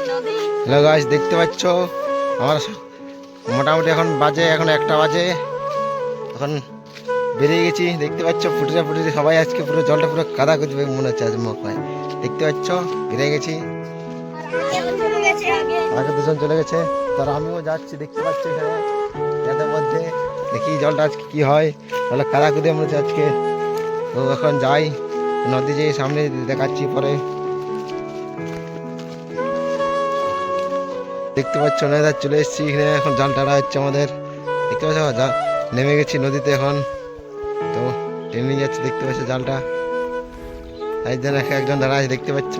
Hello guys, দেখতে পাচ্ছ আমার মোটামুটি এখন বাজে, এখন 1টা বাজে। এখন বেরিয়ে গেছি, দেখতে পাচ্ছ ফুটে ফুটে সবাই আজকে পুরো জলটা পুরো কাদা করে দেবে মনে হচ্ছে আজ মকায়। দেখতে পাচ্ছ বেরিয়ে গেছি, আগে দুজন চলে গেছে, তার আমিও যাচ্ছি। দেখতে পাচ্ছ এখানে এদের মধ্যে দেখি জলটা আজকে কি হয়, তাহলে কাদা কুদে মনে হচ্ছে আজকে। তো এখন যাই নদী, যেয়ে সামনে দেখাচ্ছি পরে। দেখতে পাচ্ছ নদীতে চলে এসেছি, এখানে এখন জাল টাড়া হচ্ছে আমাদের। দেখতে পাচ্ছ নেমে গেছি নদীতে এখন, তো টেনে নিয়ে যাচ্ছে। দেখতে পাচ্ছ জালটা একজন একজন দাঁড়া আছে, দেখতে পাচ্ছ।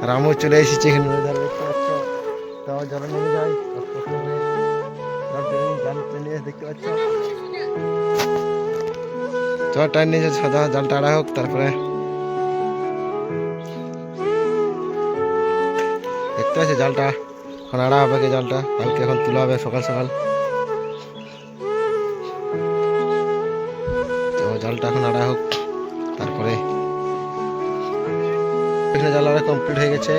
আর আমিও চলে এসেছি এখানে নদী ধারে, দেখতে পাচ্ছ। তো জলে নেমে যাই, জাল টেনে নিয়ে দেখতে পাচ্ছ। চল টাইম নিয়ে সাদা জাল টাড়া হোক, তারপরে দেখতে পাচ্ছি জালটা এখন আড়া হবে, জালটা কালকে এখন তোলা হবে সকাল সকাল। তো জালটা এখন আড়া হোক, তারপরে এখানে জাল আড়া কমপ্লিট হয়ে গেছে।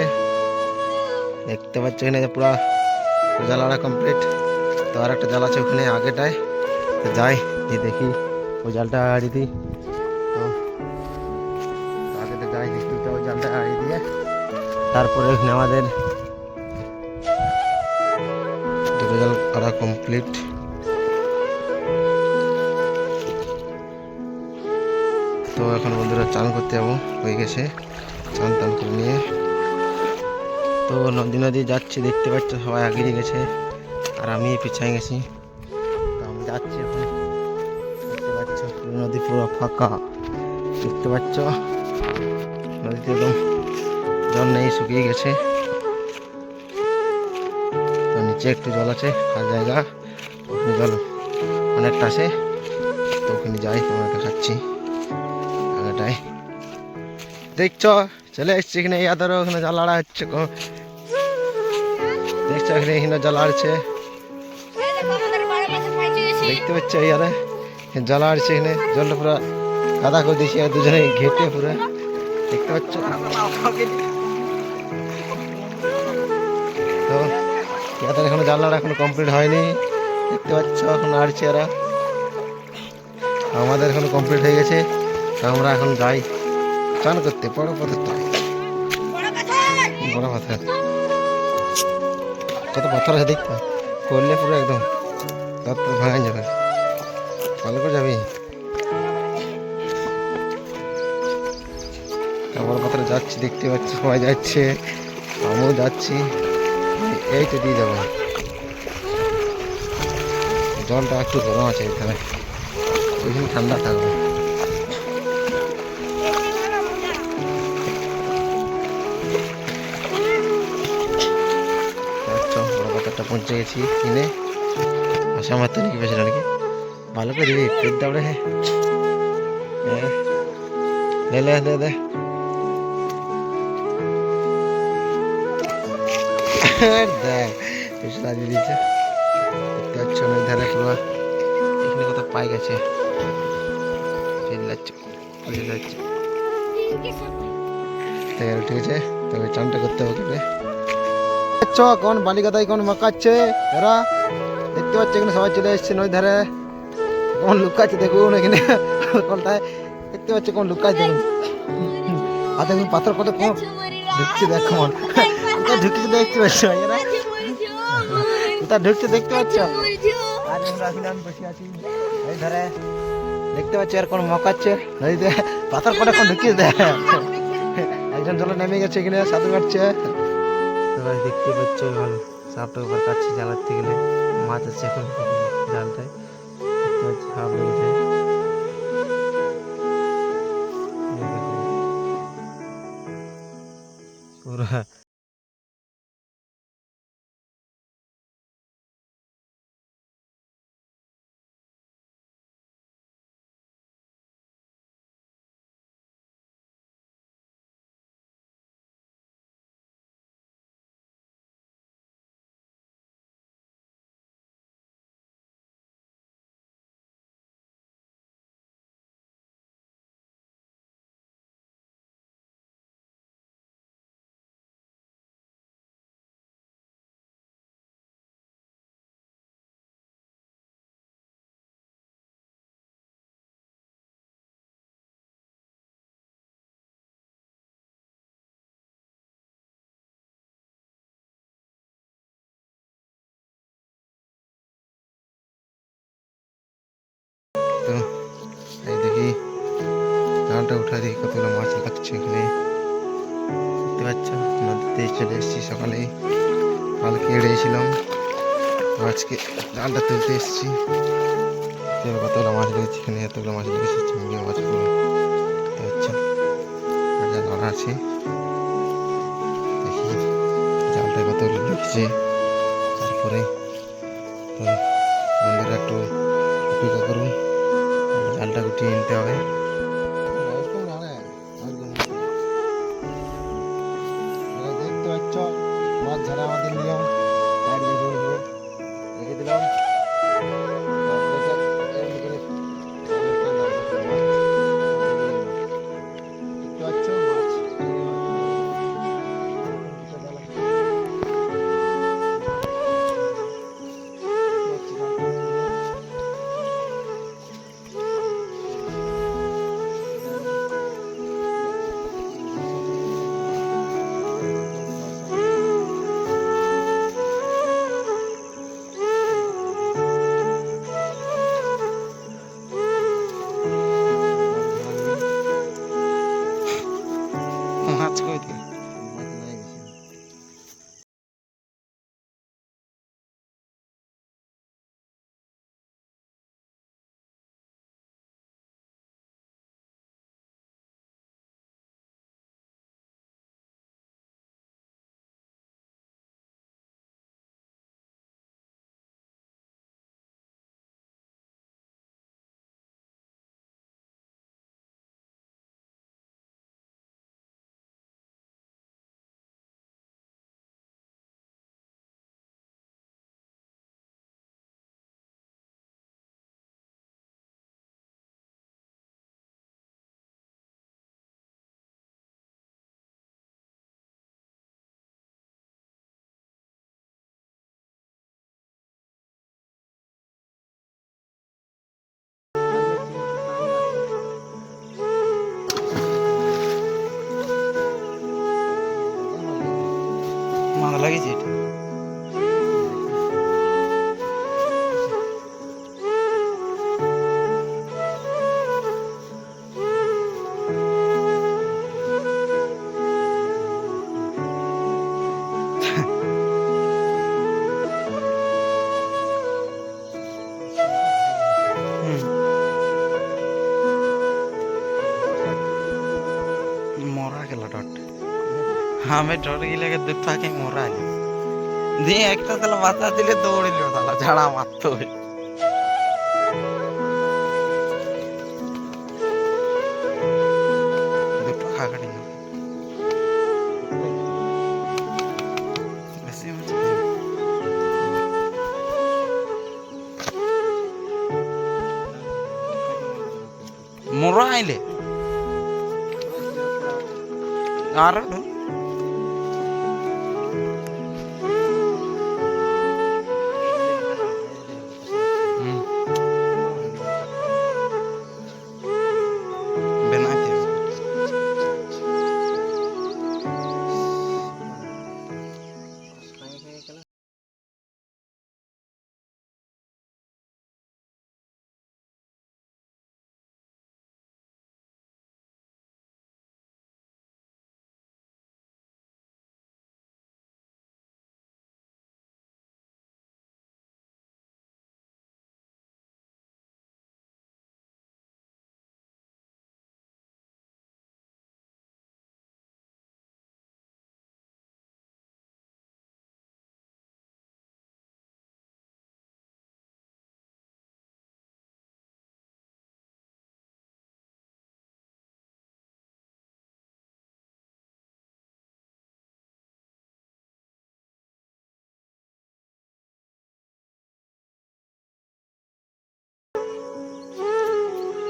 দেখতে পাচ্ছ এখানে পুরো জাল আড়া কমপ্লিট। তো আর একটা জাল আছে ওখানে আগেটায়, তো যাই দিয়ে দেখি ওই জালটা আড়ি দিই। তো আগেটা যাই দেখি ওই জালটা আড়ি দিয়ে, তারপরে এখানে আমাদের দুটো জাল আড়া কমপ্লিট। তো এখন বন্ধুরা চান করতে যাবো, হয়ে গেছে চান টান করে নিয়ে। তো নদী যাচ্ছি, দেখতে পাচ্ছ সবাই আগিয়ে গেছে আর আমি পিছিয়ে গেছি। তো আমি যাচ্ছি এখন, দেখতে পাচ্ছ নদী পুরো ফাঁকা। দেখতে পাচ্ছ নদীতে একদম জল নেই, শুকিয়ে গেছে। তো নিচে একটু জল আছে আর জায়গা, ওখানে জল অনেকটা আছে। তো ওখানে যাই, তোমরা দেখাচ্ছি আগেটায়। দেখছো চলে এসছি এখানে, ইয়াদেরও ওখানে জাল আড়া হচ্ছে। দেখছো এখানে জাল আড়ছে, দেখতে পাচ্ছ ইয়ারে জাল আড়ছে। এখানে জলটা পুরো কাদা করে দিয়েছি আর দুজনে ঘেটে পুরো, দেখতে পাচ্ছ। তো ইয়াদের এখনো জাল আড়া এখনো কমপ্লিট হয়নি, দেখতে পাচ্ছ এখন আড়ছে এরা। আমাদের এখনো কমপ্লিট হয়ে গেছে। তো আমরা এখন যাই চান করতে, বড় পাথর, বড় পাথর, কত পাথর আছে দেখতে করলে পুরো একদম ভাঙা যাবে। ভালো করে যাবি, বড় পাথরে যাচ্ছি, দেখতে পাচ্ছি সবাই যাচ্ছে, আমিও যাচ্ছি। এই তো দিয়ে যাবো, জলটা একটু গরম আছে এখানে, ওইখানে ঠান্ডা থাকবে। বড় পাথরটা পৌঁছে গেছি কিনে, আসা মারতে নাকি পেয়েছিল নাকি, ভালো করে দিবি পেট দাবড়ে। হ্যাঁ দে দে দে, দেখ সাজিয়ে দিয়েছে। দেখতে পাচ্ছ অনেক ধারে পুরো, এখানে কত পাই গেছে, যাচ্ছে। ঠিক আছে, তবে চানটা করতে হবে। কোন বালিকাতায় কোন মাকাচ্ছে এরা, দেখতে পাচ্ছ এখানে সবাই চলে এসছে নদী ধারে। কোন লুকাচ্ছে দেখুন এখানে কোনটায়, দেখতে পাচ্ছ কোন লুকাচ্ছে দেখুন। আর দেখুন পাথর কত কম ঢুকছে, দেখ কেমন কোথায় ঢুকছে দেখতে পাচ্ছ এরা, কোথায় ঢুকছে দেখতে পাচ্ছ। আর আমরা আমি বসে আছি এই ধারে, দেখতে পাচ্ছি আর কোন মকাচ্ছে নদীতে, পাথর কটা কোন ঢুকিয়ে দেয়। একজন জলে নেমে গেছে এখানে সাঁতার কাটছে। দেখতে পাচ্ছ ভালো সাপটা উপর কাটছে জ্বালাতে গেলে, মাছ আছে এখন জালটায়, দেখতে পাচ্ছি সাপ লেগেছে পুরো। জালটা উঠা দেখি কতগুলো মাছ লাগছে এখানে, দেখতে পাচ্ছ। নদীতে চলে এসেছি সকালে, কালকে এড়িয়েছিলাম, আজকে জালটা তুলতে এসেছি। কতগুলো মাছ লেগেছে এখানে, এতগুলো মাছ লেগেছে, চিংড়ি মাছগুলো দেখতে পাচ্ছ। আর যা ধরা আছে দেখি জালটা কতগুলো লেগেছে। তারপরে তো বন্ধুরা একটু অপেক্ষা করুন, জালটা গুটিয়ে নিতে হবে। দেখতে পাচ্ছ মাছ ধরা আমাদের নিয়ম, রেখে দিলাম। মাছ কই দিল? মাছ নাই বেশি। মাছ লাগিয়েছে এটা। মরা গেল ডট, আমি ডট গিলে দুটাকে মরা গেল দিয়ে একটা তাহলে বাচ্চা দিলে দৌড়িল তাহলে ঝাড়া মারতো। দুটো খাগড়ি বেশি মাছ মরা আইলে আর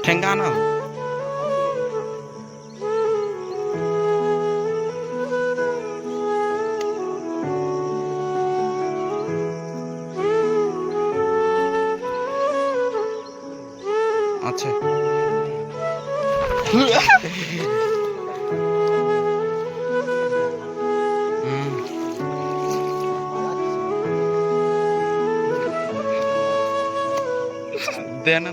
ঠেঙ্গানা আচ্ছা দেনা